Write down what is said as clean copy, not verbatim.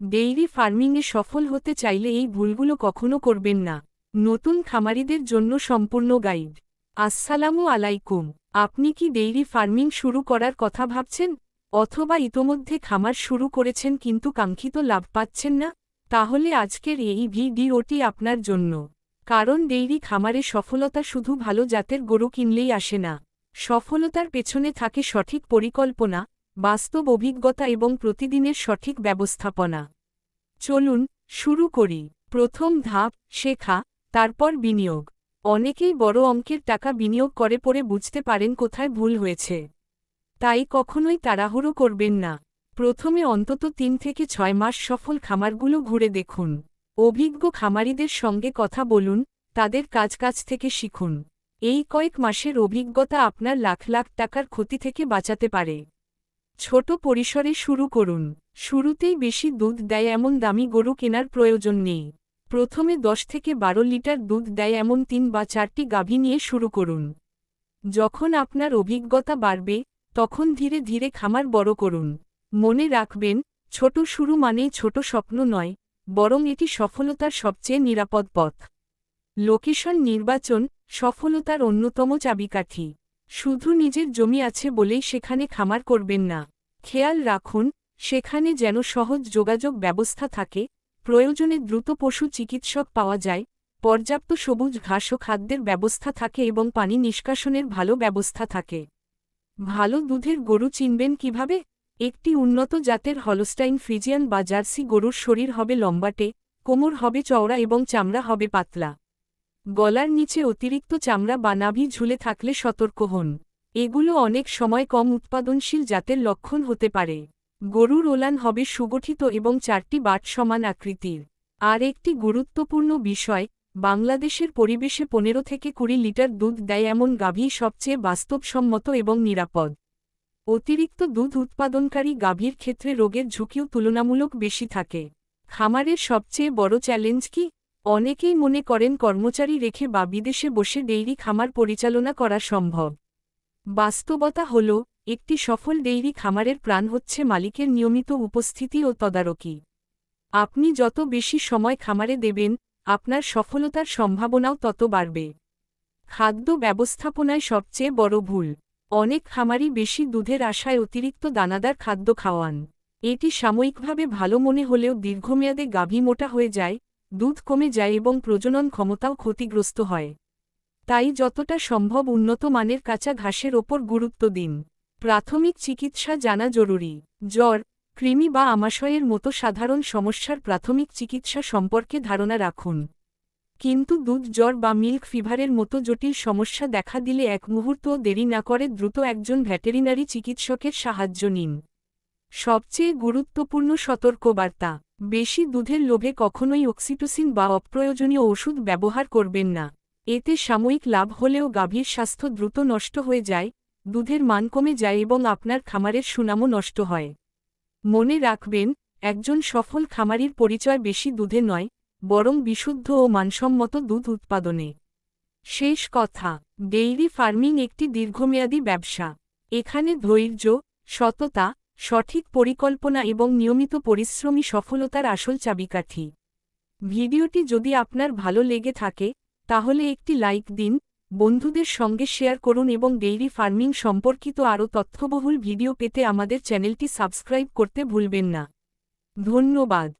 Dairy ফার্মিংয়ে সফল হতে চাইলে এই ভুলগুলো কখনো করবেন না। নতুন খামারিদের জন্য সম্পূর্ণ গাইড। আসসালামু আলাইকুম। আপনি কি ডেইরি ফার্মিং শুরু করার কথা ভাবছেন, অথবা ইতোমধ্যে খামার শুরু করেছেন কিন্তু কাঙ্ক্ষিত লাভ পাচ্ছেন না? তাহলে আজকের এই ভিডিওটি আপনার জন্য। কারণ ডেইরি খামারে সফলতা শুধু ভালো জাতের গরু কিনলেই আসে না। সফলতার পেছনে থাকে সঠিক পরিকল্পনা, বাস্তব অভিজ্ঞতা এবং প্রতিদিনের সঠিক ব্যবস্থাপনা। চলুন শুরু করি। প্রথম ধাপ, শেখা, তারপর বিনিয়োগ। অনেকেই বড় অঙ্কের টাকা বিনিয়োগ করে পরে বুঝতে পারেন কোথায় ভুল হয়েছে। তাই কখনোই তাড়াহুড়ো করবেন না। প্রথমে অন্তত 3 থেকে 6 মাস সফল খামারগুলো ঘুরে দেখুন। অভিজ্ঞ খামারিদের সঙ্গে কথা বলুন, তাদের কাজ থেকে শিখুন। এই কয়েক মাসের অভিজ্ঞতা আপনার লাখ লাখ টাকার ক্ষতি থেকে বাঁচাতে পারে। ছোট পরিসরে শুরু করুন। শুরুতেই বেশি দুধ দেয় এমন দামি গরু কেনার প্রয়োজন নেই। প্রথমে 10 থেকে 12 লিটার দুধ দেয় এমন 3 বা 4টি গাভী নিয়ে শুরু করুন। যখন আপনার অভিজ্ঞতা বাড়বে, তখন ধীরে ধীরে খামার বড় করুন। মনে রাখবেন, ছোট শুরু মানেই ছোট স্বপ্ন নয়, বরং এটি সফলতার সবচেয়ে নিরাপদ পথ। লোকেশন নির্বাচন সফলতার অন্যতম চাবিকাঠি। শুধু নিজের জমি আছে বলেই সেখানে খামার করবেন না। খেয়াল রাখুন, সেখানে যেন সহজ যোগাযোগ ব্যবস্থা থাকে, প্রয়োজনে দ্রুত পশু চিকিৎসক পাওয়া যায়, পর্যাপ্ত সবুজ ঘাস ও খাদ্যের ব্যবস্থা থাকে এবং পানি নিষ্কাশনের ভালো ব্যবস্থা থাকে। ভালো দুধের গরু চিনবেন কিভাবে? একটি উন্নত জাতের হলস্টাইন ফ্রিজিয়ান বা জার্সি গরুর শরীর হবে লম্বাটে, কোমর হবে চওড়া এবং চামড়া হবে পাতলা। গলার নিচে অতিরিক্ত চামড়া বা নাভি ঝুলে থাকলে সতর্ক হন। এগুলো অনেক সময় কম উৎপাদনশীল জাতের লক্ষণ হতে পারে। গরুর ওলান হবে সুগঠিত এবং 4টি বাট সমান আকৃতির। আর একটি গুরুত্বপূর্ণ বিষয়, বাংলাদেশের পরিবেশে 15 থেকে 20 লিটার দুধ দেয় এমন গাভী সবচেয়ে বাস্তবসম্মত এবং নিরাপদ। অতিরিক্ত দুধ উৎপাদনকারী গাভীর ক্ষেত্রে রোগের ঝুঁকিও তুলনামূলক বেশি থাকে। খামারের সবচেয়ে বড় চ্যালেঞ্জ কি? অনেকেই মনে করেন কর্মচারী রেখে বা বিদেশে বসে ডেইরি খামার পরিচালনা করা সম্ভব। বাস্তবতা হল, একটি সফল ডেইরি খামারের প্রাণ হচ্ছে মালিকের নিয়মিত উপস্থিতি ও তদারকি। আপনি যত বেশি সময় খামারে দেবেন, আপনার সফলতার সম্ভাবনাও তত বাড়বে। খাদ্য ব্যবস্থাপনায় সবচেয়ে বড় ভুল। অনেক খামারই বেশি দুধের আশায় অতিরিক্ত দানাদার খাদ্য খাওয়ান। এটি সাময়িকভাবে ভালো মনে হলেও দীর্ঘমেয়াদে গাভী মোটা হয়ে যায়, দুধ কমে যায় এবং প্রজনন ক্ষমতাও ক্ষতিগ্রস্ত হয়। তাই যতটা সম্ভব উন্নত মানের কাঁচা ঘাসের ওপর গুরুত্ব দিন। প্রাথমিক চিকিৎসা জানা জরুরি। জ্বর, কৃমি বা আমাশয়ের মতো সাধারণ সমস্যার প্রাথমিক চিকিৎসা সম্পর্কে ধারণা রাখুন। কিন্তু দুধ জ্বর বা মিল্ক ফিভারের মতো জটিল সমস্যা দেখা দিলে এক মুহূর্তও দেরি না করে দ্রুত একজন ভেটেরিনারি চিকিৎসকের সাহায্য নিন। সবচেয়ে গুরুত্বপূর্ণ সতর্কবার্তা, বেশি দুধের লোভে কখনোই অক্সিটোসিন বা অপ্রয়োজনীয় ওষুধ ব্যবহার করবেন না। এতে সাময়িক লাভ হলেও গাভীর স্বাস্থ্য দ্রুত নষ্ট হয়ে যায়, দুধের মান কমে যায় এবং আপনার খামারের সুনামও নষ্ট হয়। মনে রাখবেন, একজন সফল খামারির পরিচয় বেশি দুধে নয়, বরং বিশুদ্ধ ও মানসম্মত দুধ উৎপাদনে। শেষ কথা, ডেইরি ফার্মিং একটি দীর্ঘমেয়াদী ব্যবসা। এখানে ধৈর্য, সততা, সঠিক পরিকল্পনা এবং নিয়মিত পরিশ্রমী সফলতার আসল চাবিকাঠি। ভিডিওটি যদি আপনার ভালো লেগে থাকে, তাহলে একটি লাইক দিন, বন্ধুদের সঙ্গে শেয়ার করুন এবং ডেইরি ফার্মিং সম্পর্কিত আরও তথ্যবহুল ভিডিও পেতে আমাদের চ্যানেলটি সাবস্ক্রাইব করতে ভুলবেন না। ধন্যবাদ।